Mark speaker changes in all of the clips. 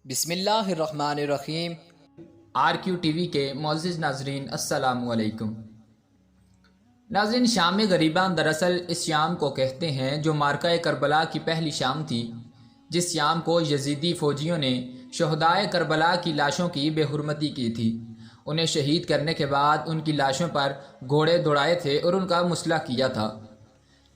Speaker 1: بسم اللہ الرحمن الرحیم۔
Speaker 2: RQ TV کے معزز ناظرین السلام علیکم۔ ناظرین، شام غریباں دراصل اس شام کو کہتے ہیں جو مارکہ کربلا کی پہلی شام تھی، جس شام کو یزیدی فوجیوں نے شہدائے کربلا کی لاشوں کی بے حرمتی کی تھی۔ انہیں شہید کرنے کے بعد ان کی لاشوں پر گھوڑے دوڑائے تھے اور ان کا مسلح کیا تھا۔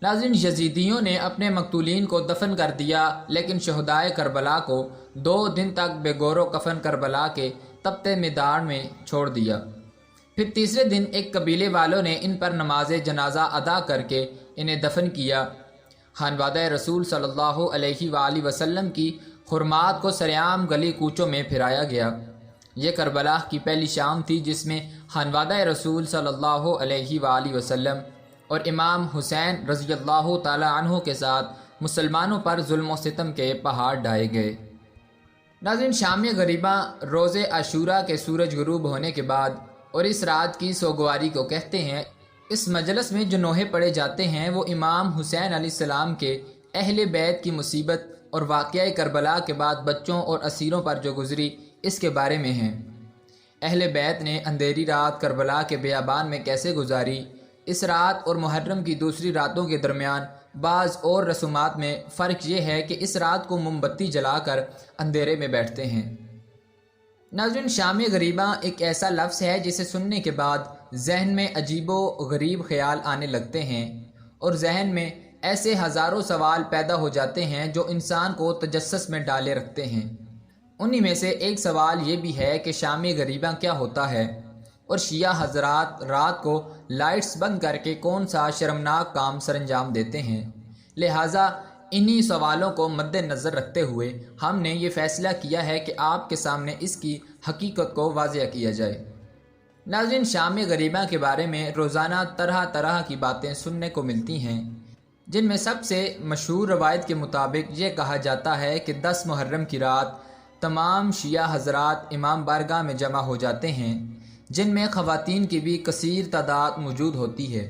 Speaker 2: ناظرین، یزیدیوں نے اپنے مقتولین کو دفن کر دیا، لیکن شہدائے کربلا کو 2 دن تک بے گور و کفن کربلا کے تپتے میدان میں چھوڑ دیا۔ پھر تیسرے دن ایک قبیلے والوں نے ان پر نماز جنازہ ادا کر کے انہیں دفن کیا۔ خانوادہ رسول صلی اللہ علیہ وآلہ وسلم کی حرمات کو سرعام گلی کوچوں میں پھرایا گیا۔ یہ کربلا کی پہلی شام تھی جس میں خانوادہ رسول صلی اللہ علیہ وآلہ وسلم اور امام حسین رضی اللہ تعالی عنہ کے ساتھ مسلمانوں پر ظلم و ستم کے پہاڑ ڈھائے گئے۔ ناظرین، شام غریباں روز عاشوراء کے سورج غروب ہونے کے بعد اور اس رات کی سوگواری کو کہتے ہیں۔ اس مجلس میں جو نوحے پڑھے جاتے ہیں وہ امام حسین علیہ السلام کے اہل بیت کی مصیبت اور واقعہ کربلا کے بعد بچوں اور اسیروں پر جو گزری اس کے بارے میں ہیں۔ اہل بیت نے اندھیری رات کربلا کے بیابان میں کیسے گزاری، اس رات اور محرم کی دوسری راتوں کے درمیان بعض اور رسومات میں فرق یہ ہے کہ اس رات کو موم بتی جلا کر اندھیرے میں بیٹھتے ہیں۔ ناظرین، شام غریباں ایک ایسا لفظ ہے جسے سننے کے بعد ذہن میں عجیب و غریب خیال آنے لگتے ہیں اور ذہن میں ایسے ہزاروں سوال پیدا ہو جاتے ہیں جو انسان کو تجسس میں ڈالے رکھتے ہیں۔ انہی میں سے ایک سوال یہ بھی ہے کہ شام غریباں کیا ہوتا ہے، اور شیعہ حضرات رات کو لائٹس بند کر کے کون سا شرمناک کام سر انجام دیتے ہیں۔ لہٰذا انہی سوالوں کو مد نظر رکھتے ہوئے ہم نے یہ فیصلہ کیا ہے کہ آپ کے سامنے اس کی حقیقت کو واضح کیا جائے۔ ناظرین، شام غریباں کے بارے میں روزانہ طرح طرح کی باتیں سننے کو ملتی ہیں، جن میں سب سے مشہور روایت کے مطابق یہ کہا جاتا ہے کہ 10 محرم کی رات تمام شیعہ حضرات امام بارگاہ میں جمع ہو جاتے ہیں، جن میں خواتین کی بھی کثیر تعداد موجود ہوتی ہے،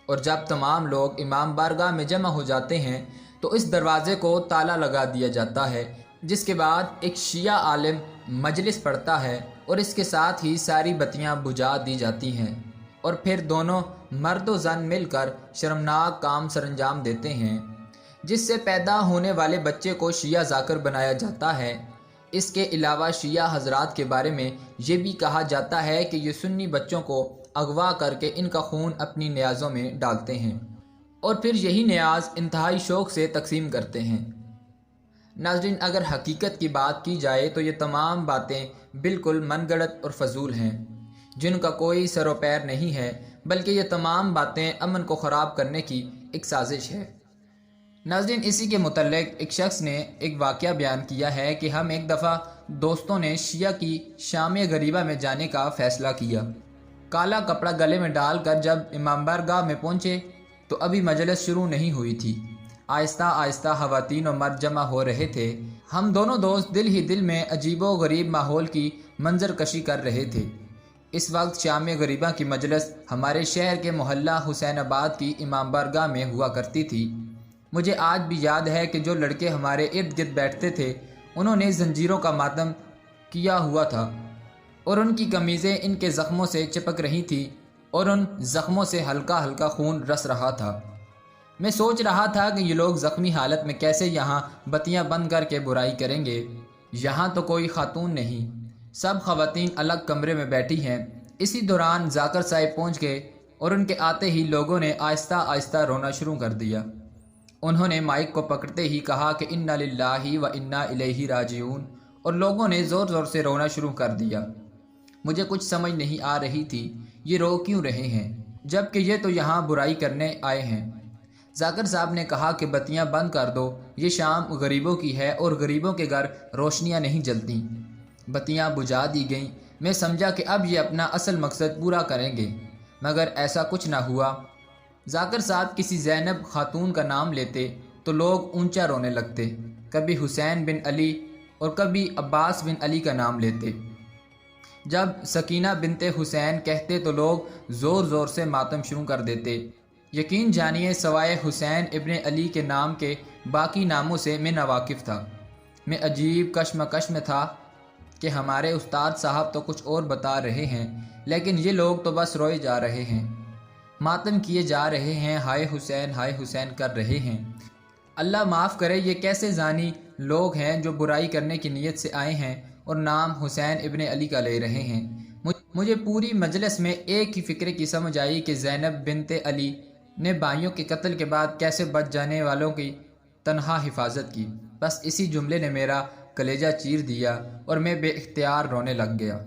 Speaker 2: اور جب تمام لوگ امام بارگاہ میں جمع ہو جاتے ہیں تو اس دروازے کو تالا لگا دیا جاتا ہے، جس کے بعد ایک شیعہ عالم مجلس پڑھتا ہے اور اس کے ساتھ ہی ساری بتیاں بجھا دی جاتی ہیں، اور پھر دونوں مرد و زن مل کر شرمناک کام سر انجام دیتے ہیں، جس سے پیدا ہونے والے بچے کو شیعہ ذاکر بنایا جاتا ہے۔ اس کے علاوہ شیعہ حضرات کے بارے میں یہ بھی کہا جاتا ہے کہ یہ سنی بچوں کو اغوا کر کے ان کا خون اپنی نیازوں میں ڈالتے ہیں اور پھر یہی نیاز انتہائی شوق سے تقسیم کرتے ہیں۔ ناظرین، اگر حقیقت کی بات کی جائے تو یہ تمام باتیں بالکل من گڑت اور فضول ہیں، جن کا کوئی سر و پیر نہیں ہے، بلکہ یہ تمام باتیں امن کو خراب کرنے کی ایک سازش ہے۔ ناظرین، اسی کے متعلق ایک شخص نے ایک واقعہ بیان کیا ہے کہ ہم ایک دفعہ دوستوں نے شیعہ کی شام غریبہ میں جانے کا فیصلہ کیا۔ کالا کپڑا گلے میں ڈال کر جب امام بارگاہ میں پہنچے تو ابھی مجلس شروع نہیں ہوئی تھی۔ آہستہ آہستہ خواتین و مرد جمع ہو رہے تھے۔ ہم دونوں دوست دل ہی دل میں عجیب و غریب ماحول کی منظر کشی کر رہے تھے۔ اس وقت شام غریبہ کی مجلس ہمارے شہر کے محلہ حسین آباد کی امام بارگاہ میں ہوا کرتی تھی۔ مجھے آج بھی یاد ہے کہ جو لڑکے ہمارے ارد گرد بیٹھتے تھے انہوں نے زنجیروں کا ماتم کیا ہوا تھا اور ان کی قمیضیں ان کے زخموں سے چپک رہی تھیں اور ان زخموں سے ہلکا ہلکا خون رس رہا تھا۔ میں سوچ رہا تھا کہ یہ لوگ زخمی حالت میں کیسے یہاں بتیاں بند کر کے برائی کریں گے۔ یہاں تو کوئی خاتون نہیں، سب خواتین الگ کمرے میں بیٹھی ہیں۔ اسی دوران ذاکر صاحب پہنچ گئے اور ان کے آتے ہی لوگوں نے آہستہ آہستہ رونا شروع کر دیا۔ انہوں نے مائک کو پکڑتے ہی کہا کہ انا للہ و انا الیہ راجعون، اور لوگوں نے زور زور سے رونا شروع کر دیا۔ مجھے کچھ سمجھ نہیں آ رہی تھی یہ رو کیوں رہے ہیں، جبکہ یہ تو یہاں برائی کرنے آئے ہیں۔ ذاکر صاحب نے کہا کہ بتیاں بند کر دو، یہ شام غریبوں کی ہے اور غریبوں کے گھر روشنیاں نہیں جلتیں۔ بتیاں بجھا دی گئیں۔ میں سمجھا کہ اب یہ اپنا اصل مقصد پورا کریں گے، مگر ایسا کچھ نہ ہوا۔ ذاکر صاحب کسی زینب خاتون کا نام لیتے تو لوگ اونچا رونے لگتے، کبھی حسین بن علی اور کبھی عباس بن علی کا نام لیتے۔ جب سکینہ بنت حسین کہتے تو لوگ زور زور سے ماتم شروع کر دیتے۔ یقین جانیے سوائے حسین ابن علی کے نام کے باقی ناموں سے میں ناواقف تھا۔ میں عجیب کشمکش میں تھا کہ ہمارے استاد صاحب تو کچھ اور بتا رہے ہیں لیکن یہ لوگ تو بس روئے جا رہے ہیں، ماتم کیے جا رہے ہیں، ہائے حسین کر رہے ہیں۔ اللہ معاف کرے، یہ کیسے زانی لوگ ہیں جو برائی کرنے کی نیت سے آئے ہیں اور نام حسین ابن علی کا لے رہے ہیں۔ مجھے پوری مجلس میں ایک ہی فکر کی سمجھ آئی کہ زینب بنت علی نے بھائیوں کے قتل کے بعد کیسے بچ جانے والوں کی تنہا حفاظت کی۔ بس اسی جملے نے میرا کلیجہ چیر دیا اور میں بے اختیار رونے لگ گیا۔